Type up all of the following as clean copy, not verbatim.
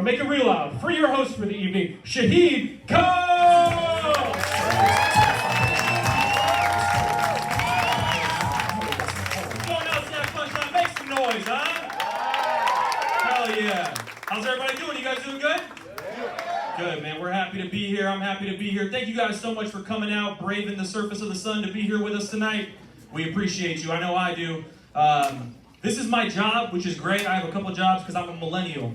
make it real loud for your host for the evening, Shaheen Khal! Going out to that Punchline, make some noise, huh? Hell yeah. How's everybody doing? You guys doing good? Good, man. We're happy to be here. I'm happy to be here. Thank you guys so much for coming out, braving the surface of the sun to be here with us tonight. We appreciate you. I know I do. This is my job, which is great. I have a couple jobs because I'm a millennial.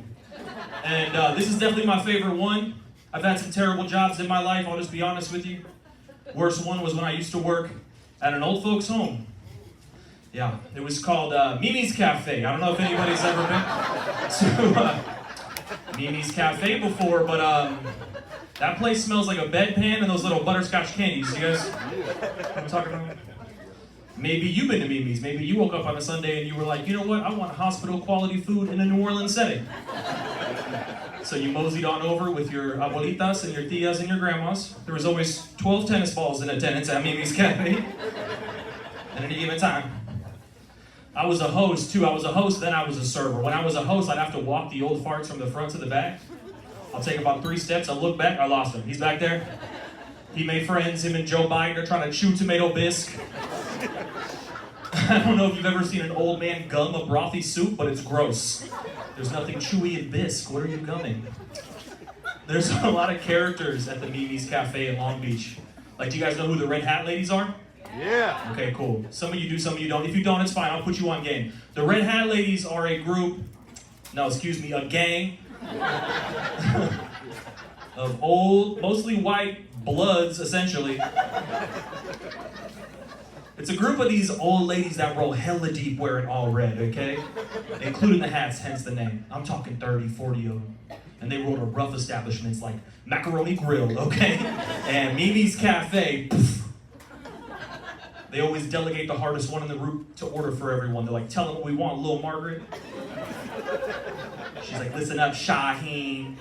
And this is definitely my favorite one. I've had some terrible jobs in my life, I'll just be honest with you. Worst one was when I used to work at an old folks home. Yeah, it was called Mimi's Cafe. I don't know if anybody's ever been to Mimi's Cafe before, but that place smells like a bedpan and those little butterscotch candies. You guys know what I'm talking about? Maybe you've been to Mimi's. Maybe you woke up on a Sunday and you were like, you know what? I want hospital quality food in a New Orleans setting. So you moseyed on over with your abuelitas and your tias and your grandmas. There was always 12 tennis balls in attendance at Mimi's Cafe at any given time. I was a host too. I was a host, then I was a server. When I was a host, I'd have to walk the old farts from the front to the back. I'll take about 3 steps, I'll look back, I lost him. He's back there. He made friends, him and Joe Biden are trying to chew tomato bisque. I don't know if you've ever seen an old man gum a brothy soup, but it's gross. There's nothing chewy in bisque. What are you gumming? There's a lot of characters at the Mimi's Cafe in Long Beach. Like, do you guys know who the Red Hat Ladies are? Yeah. Okay, cool. Some of you do, some of you don't. If you don't, it's fine. I'll put you on game. The Red Hat Ladies are a group, a gang of old, mostly white bloods, essentially. It's a group of these old ladies that roll hella deep wearing all red, okay? Including the hats, hence the name. I'm talking 30, 40 of them. And they roll to rough establishments like Macaroni Grill, okay? And Mimi's Cafe, poof. They always delegate the hardest one in the group to order for everyone. They're like, tell them what we want, little Margaret. She's like, listen up, Shaheen.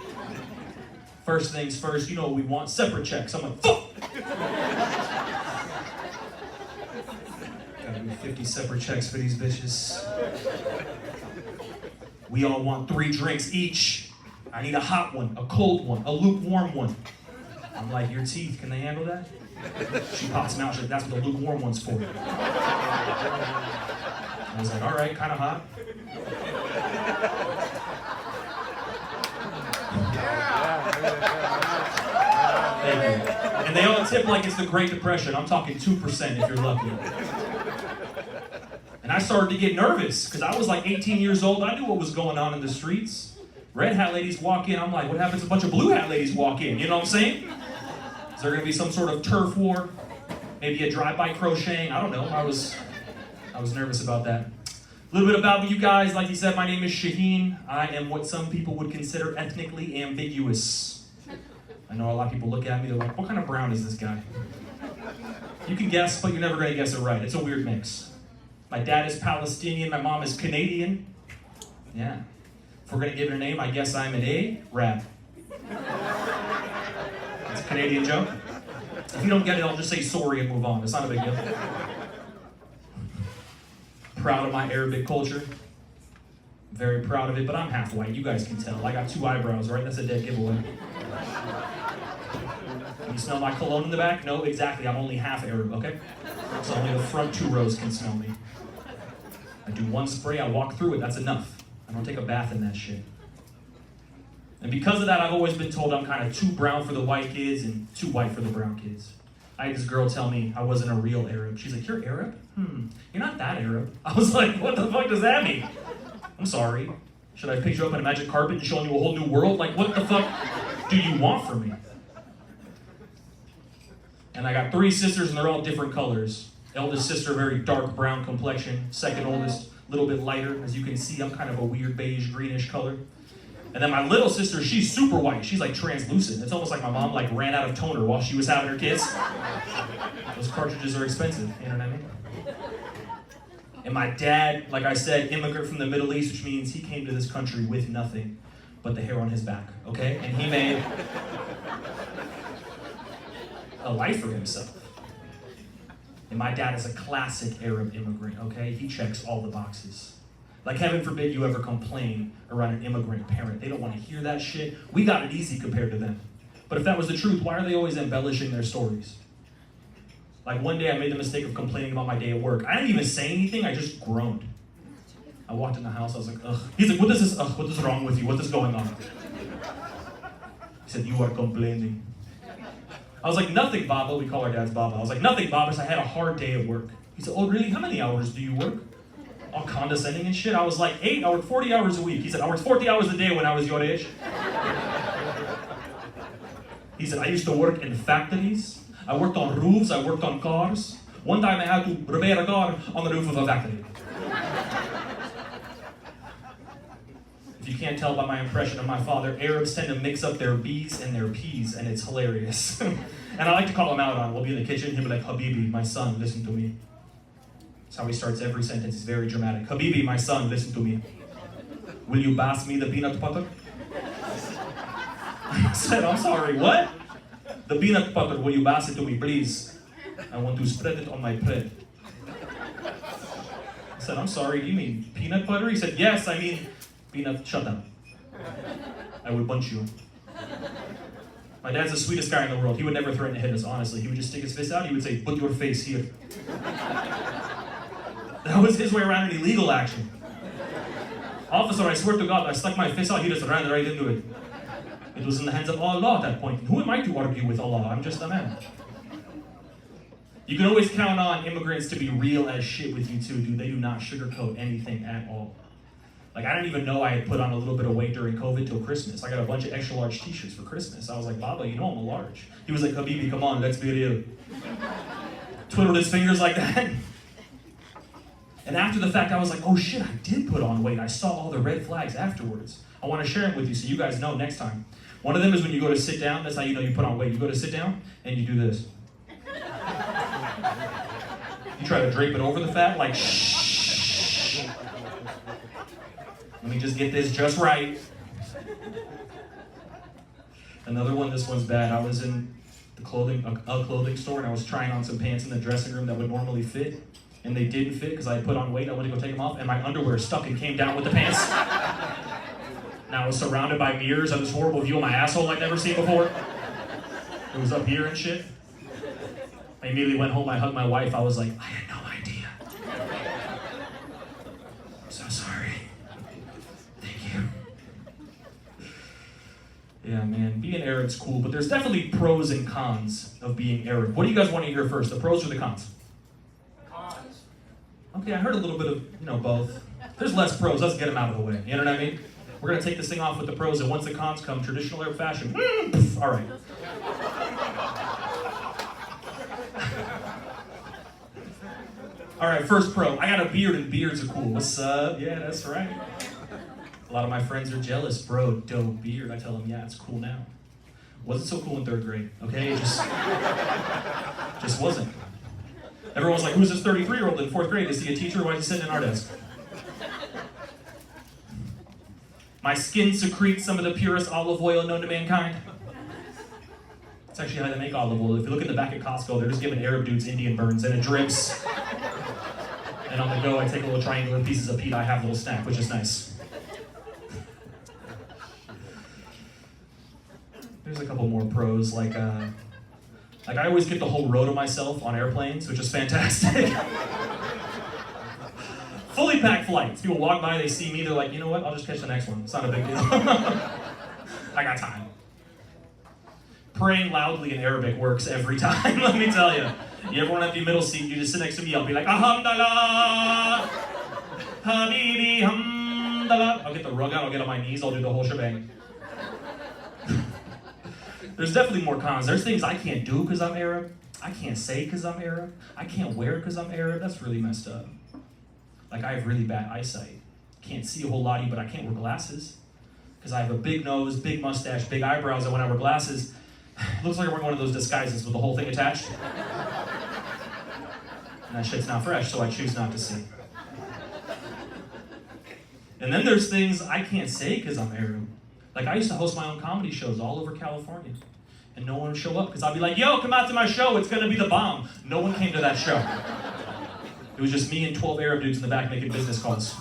First things first, you know what we want, separate checks. I'm like, fuck! 50 separate checks for these bitches. We all want 3 drinks each. I need a hot one, a cold one, a lukewarm one. I'm like, your teeth, can they handle that? She pops them out, she's like, that's what the lukewarm one's for. I was like, all right, kind of hot. Thank you. And they all tip like it's the Great Depression. I'm talking 2% if you're lucky. And I started to get nervous, because I was like 18 years old. I knew what was going on in the streets. Red hat ladies walk in, I'm like, what happens if a bunch of blue hat ladies walk in? You know what I'm saying? Is there gonna be some sort of turf war? Maybe a drive-by crocheting? I don't know. I was nervous about that. A little bit about you guys. Like you said, my name is Shaheen. I am what some people would consider ethnically ambiguous. I know a lot of people look at me, they're like, what kind of brown is this guy? You can guess, but you're never gonna guess it right. It's a weird mix. My dad is Palestinian, my mom is Canadian. Yeah. If we're gonna give it a name, I guess I'm an Arab. That's a Canadian joke. If you don't get it, I'll just say sorry and move on. It's not a big deal. Proud of my Arabic culture. Very proud of it, but I'm half white. You guys can tell. I got 2 eyebrows, right? That's a dead giveaway. Can you smell my cologne in the back? No, exactly. I'm only half Arab, okay? So only the front 2 rows can smell me. I do 1 spray, I walk through it, that's enough. I don't take a bath in that shit. And because of that, I've always been told I'm kind of too brown for the white kids and too white for the brown kids. I had this girl tell me I wasn't a real Arab. She's like, you're Arab? You're not that Arab. I was like, what the fuck does that mean? I'm sorry. Should I pick you up on a magic carpet and show you a whole new world? Like, what the fuck do you want from me? And I got 3 sisters and they're all different colors. Eldest sister, very dark brown complexion. Second oldest, a little bit lighter. As you can see, I'm kind of a weird beige, greenish color. And then my little sister, she's super white. She's like translucent. It's almost like my mom like ran out of toner while she was having her kids. Those cartridges are expensive, you know what I mean? And my dad, like I said, immigrant from the Middle East, which means he came to this country with nothing but the hair on his back, okay? And he made a life for himself. And my dad is a classic Arab immigrant, okay? He checks all the boxes. Like, heaven forbid you ever complain around an immigrant parent. They don't want to hear that shit. We got it easy compared to them. But if that was the truth, why are they always embellishing their stories? Like, one day I made the mistake of complaining about my day at work. I didn't even say anything, I just groaned. I walked in the house, I was like, ugh. He's like, what is this? Ugh, what is wrong with you? What is going on? He said, you are complaining. I was like, nothing, Baba. We call our dads Baba. I was like, nothing, Baba. I had a hard day at work. He said, oh, really? How many hours do you work? All condescending and shit. I was like, 8. I work 40 hours a week. He said, I worked 40 hours a day when I was your age. He said, I used to work in factories. I worked on roofs. I worked on cars. One time I had to repair a car on the roof of a factory. If you can't tell by my impression of my father, Arabs tend to mix up their B's and their P's, and it's hilarious. And I like to call him out on it. We'll be in the kitchen, he'll be like, Habibi, my son, listen to me. That's how he starts every sentence. It's very dramatic. Habibi, my son, listen to me. Will you pass me the peanut butter? I said, I'm sorry, what? The peanut butter, will you pass it to me, please? I want to spread it on my bread. I said, I'm sorry, do you mean peanut butter? He said, yes, I mean peanut, shut up. I would punch you. My dad's the sweetest guy in the world. He would never threaten to hit us, honestly. He would just stick his fist out, he would say, put your face here. That was his way around an illegal action. Officer, I swear to God, I stuck my fist out, he just ran right into it. It was in the hands of Allah at that point. Who am I to argue with Allah? I'm just a man. You can always count on immigrants to be real as shit with you too, dude. They do not sugarcoat anything at all. Like, I didn't even know I had put on a little bit of weight during COVID till Christmas. I got a bunch of extra large t-shirts for Christmas. I was like, Baba, you know I'm a large. He was like, Habibi, come on, let's be real. Twiddled his fingers like that. And after the fact, I was like, oh shit, I did put on weight. I saw all the red flags afterwards. I want to share them with you so you guys know next time. One of them is when you go to sit down. That's how you know you put on weight. You go to sit down, and you do this. You try to drape it over the fat, like, shh. Let me just get this just right. Another one, this one's bad. I was in the a clothing store, and I was trying on some pants in the dressing room that would normally fit, and they didn't fit because I had put on weight. I went to go take them off, and my underwear stuck and came down with the pants. Now I was surrounded by mirrors of this horrible view of my asshole I'd never seen before. It was up here and shit. I immediately went home, I hugged my wife, I was like, I had no idea. I'm so sorry. Thank you. Yeah, man, being Arab's cool, but there's definitely pros and cons of being Arab. What do you guys want to hear first, the pros or the cons? Cons. Okay, I heard a little bit of, both. There's less pros, let's get them out of the way, you know what I mean? We're going to take this thing off with the pros, and once the cons come, traditional Arab fashion, all right. All right, first pro. I got a beard, and beards are cool. What's up? Yeah, that's right. A lot of my friends are jealous. Bro, dope beard. I tell them, yeah, it's cool now. Wasn't so cool in 3rd grade, okay? It just wasn't. Everyone's like, who's this 33-year-old in 4th grade? Is he a teacher, or why is he sitting in our desk? My skin secretes some of the purest olive oil known to mankind. It's actually how they make olive oil. If you look in the back at Costco, they're just giving Arab dudes Indian burns, and it drips. And on the go, I take little triangular pieces of pita. I have a little snack, which is nice. There's a couple more pros, like I always get the whole row to myself on airplanes, which is fantastic. Fully packed flights. People walk by, they see me, they're like, you know what, I'll just catch the next one. It's not a big deal. I got time. Praying loudly in Arabic works every time, let me tell you. You ever want to have the middle seat, you just sit next to me, I'll be like, Alhamdulillah, Habibi, Hamdulillah. I'll get the rug out, I'll get on my knees, I'll do the whole shebang. There's definitely more cons. There's things I can't do because I'm Arab. I can't say because I'm Arab. I can't wear because I'm Arab. That's really messed up. Like, I have really bad eyesight. Can't see a whole lot, but I can't wear glasses. Because I have a big nose, big mustache, big eyebrows, and when I wear glasses, it looks like I'm wearing one of those disguises with the whole thing attached. And that shit's not fresh, so I choose not to see. And then there's things I can't say because I'm Arab. Like, I used to host my own comedy shows all over California. And no one would show up because I'd be like, yo, come out to my show, it's gonna be the bomb. No one came to that show. It was just me and 12 Arab dudes in the back making business calls.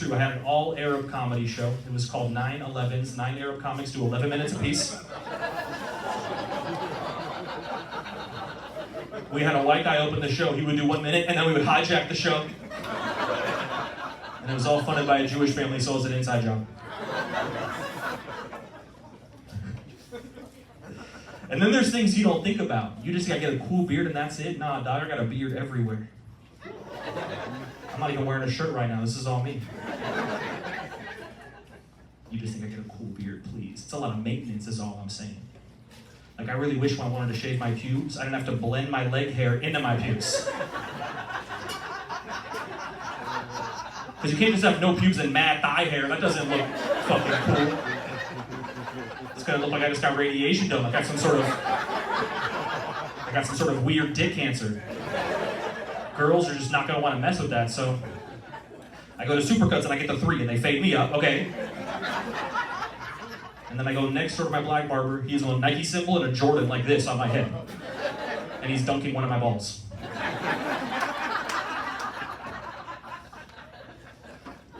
true. I had an all-Arab comedy show. It was called 9/11s. 9 Arab comics do 11 minutes apiece. We had a white guy open the show. He would do 1 minute, and then we would hijack the show. And it was all funded by a Jewish family, so it was an inside job. And then there's things you don't think about. You just gotta get a cool beard and that's it. Nah, dog, I got a beard everywhere. I'm not even wearing a shirt right now. This is all me. You just think I get a cool beard, please. It's a lot of maintenance is all I'm saying. Like, I really wish when I wanted to shave my pubes, I didn't have to blend my leg hair into my pubes. Because you can't just have no pubes and mad thigh hair. That doesn't look fucking cool. It's gonna look like I just got radiation done. I got some sort of weird dick cancer. Girls are just not gonna want to mess with that, so I go to Supercuts and I get the 3 and they fade me up, okay. And then I go next door to my black barber. He's on a Nike symbol and a Jordan like this on my head. And he's dunking one of my balls.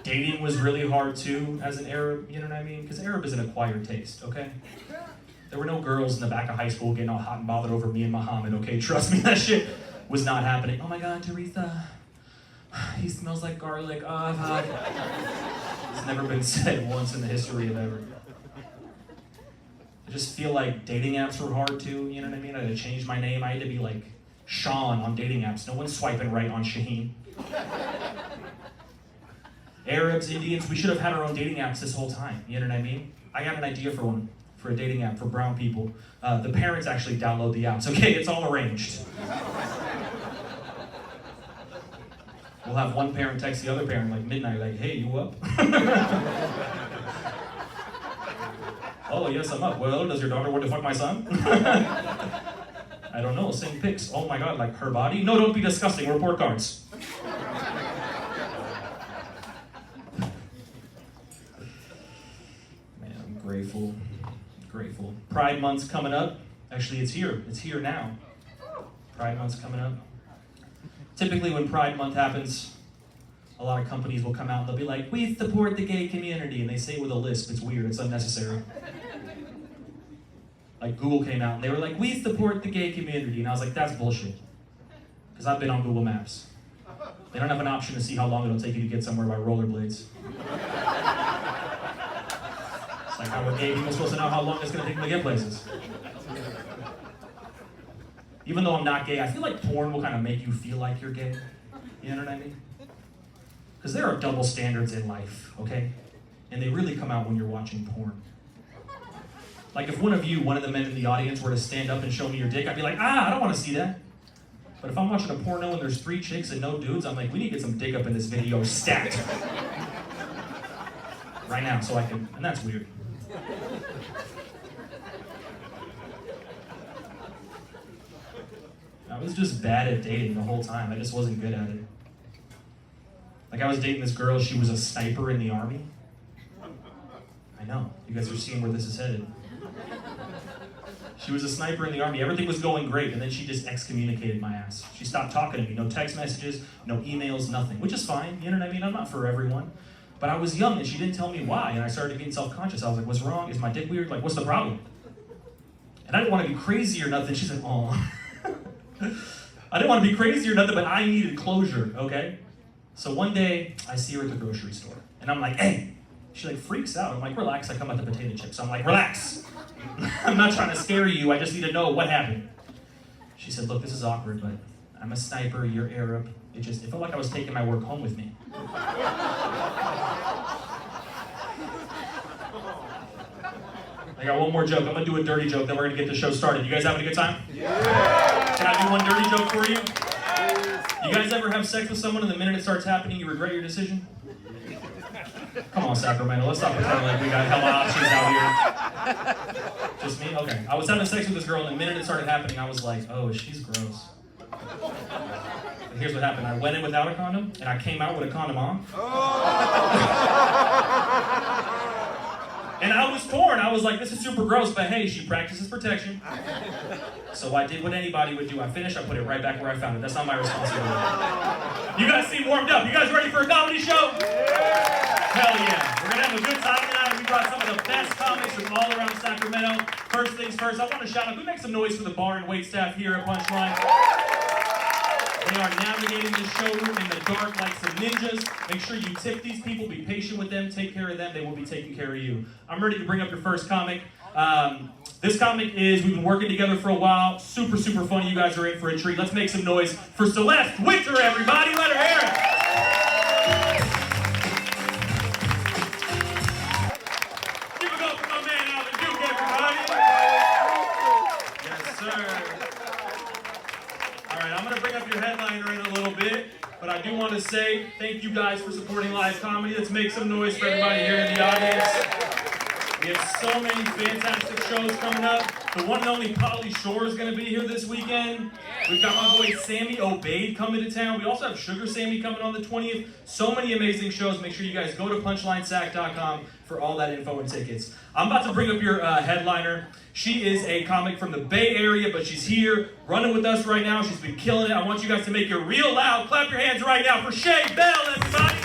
Dating was really hard too as an Arab, you know what I mean? Because Arab is an acquired taste, okay? There were no girls in the back of high school getting all hot and bothered over me and Muhammad, okay? Trust me, that shit was not happening. Oh my God, Teresa, he smells like garlic. Oh, it's never been said once in the history of ever. I just feel like dating apps were hard too, you know what I mean? I had to change my name. I had to be like Sean on dating apps. No one's swiping right on Shaheen. Arabs, Indians, we should have had our own dating apps this whole time, you know what I mean? I got an idea for one, for a dating app for brown people. The parents actually download the apps, okay? It's all arranged. We'll have one parent text the other parent like midnight, like, hey, you up? Oh, yes, I'm up. Well, does your daughter want to fuck my son? I don't know, send pics. Oh my God, like her body? No, don't be disgusting, report cards. Man, I'm grateful. Pride Month's coming up. Actually, it's here. It's here now. Pride Month's coming up. Typically when Pride Month happens, a lot of companies will come out and they'll be like, we support the gay community, and they say it with a lisp. It's weird, it's unnecessary. Like Google came out and they were like, we support the gay community, and I was like, that's bullshit. Because I've been on Google Maps. They don't have an option to see how long it'll take you to get somewhere by rollerblades. It's like, how are gay people supposed to know how long it's gonna take them to get places? Even though I'm not gay, I feel like porn will kind of make you feel like you're gay. You know what I mean? Because there are double standards in life, okay? And they really come out when you're watching porn. Like if one of the men in the audience were to stand up and show me your dick, I'd be like, I don't want to see that. But if I'm watching a porno and there's 3 chicks and no dudes, I'm like, we need to get some dick up in this video stat. Right now, so I can, and that's weird. I was just bad at dating the whole time. I just wasn't good at it. Like I was dating this girl, she was a sniper in the army. I know, you guys are seeing where this is headed. She was a sniper in the army, everything was going great, and then she just excommunicated my ass. She stopped talking to me, no text messages, no emails, nothing, which is fine, you know what I mean? I'm not for everyone. But I was young and she didn't tell me why, and I started getting self-conscious. I was like, what's wrong? Is my dick weird? Like, what's the problem? And I didn't want to be crazy or nothing. She said, oh. I didn't want to be crazy or nothing, but I needed closure, okay? So one day, I see her at the grocery store, and I'm like, hey. She like freaks out. I'm like, relax, I come out the potato chips. I'm like, relax. I'm not trying to scare you, I just need to know what happened. She said, look, this is awkward, but I'm a sniper, you're Arab. It felt like I was taking my work home with me. I got one more joke. I'm gonna do a dirty joke, then we're gonna get the show started. You guys having a good time? Yeah. Can I do one dirty joke for you? You guys ever have sex with someone and the minute it starts happening, you regret your decision? Come on, Sacramento, let's stop pretending like we got hella options out here. Just me? Okay. I was having sex with this girl, and the minute it started happening, I was like, oh, she's gross. But here's what happened. I went in without a condom, and I came out with a condom on. And I was torn. I was like, this is super gross, but hey, she practices protection. So I did what anybody would do. I finished, I put it right back where I found it. That's not my responsibility. You guys seem warmed up. You guys ready for a comedy show? Yeah! Hell yeah. We're going to have a good time tonight. We brought some of the best comics from all around Sacramento. First things first, I want to shout out, we make some noise for the bar and wait staff here at Punchline. They are navigating the showroom in the dark like some ninjas. Make sure you tip these people, be patient with them, take care of them, they will be taking care of you. I'm ready to bring up your first comic. This comic is, we've been working together for a while, super, super funny. You guys are in for a treat. Let's make some noise for Celeste Winter, everybody. Let her hear it. Give it up for my man Alvin Duke, everybody. Yes, sir. All right, I'm going to bring up your headliner in a little bit, but I do want to say thank you guys for supporting live comedy. Let's make some noise for everybody here in the audience. We have so many fantastic shows coming up. The one and only Pauly Shore is going to be here this weekend. We've got my boy Sammy Obeid coming to town. We also have Sugar Sammy coming on the 20th. So many amazing shows. Make sure you guys go to punchlinesac.com for all that info and tickets. I'm about to bring up your headliner. She is a comic from the Bay Area, but she's here running with us right now. She's been killing it. I want you guys to make it real loud. Clap your hands right now for Shay Bell, everybody.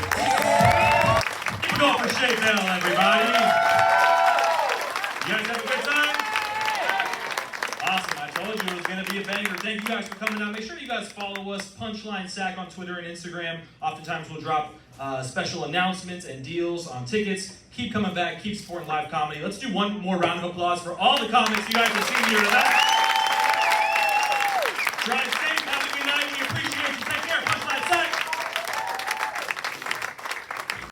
Keep it going for Shay Bell, everybody. You guys have a good time? Awesome. I told you it was going to be a banger. Thank you guys for coming out. Make sure you guys follow us, Punchline Sac on Twitter and Instagram. Oftentimes we'll drop special announcements and deals on tickets. Keep coming back. Keep supporting live comedy. Let's do one more round of applause for all the comics you guys have seen here tonight.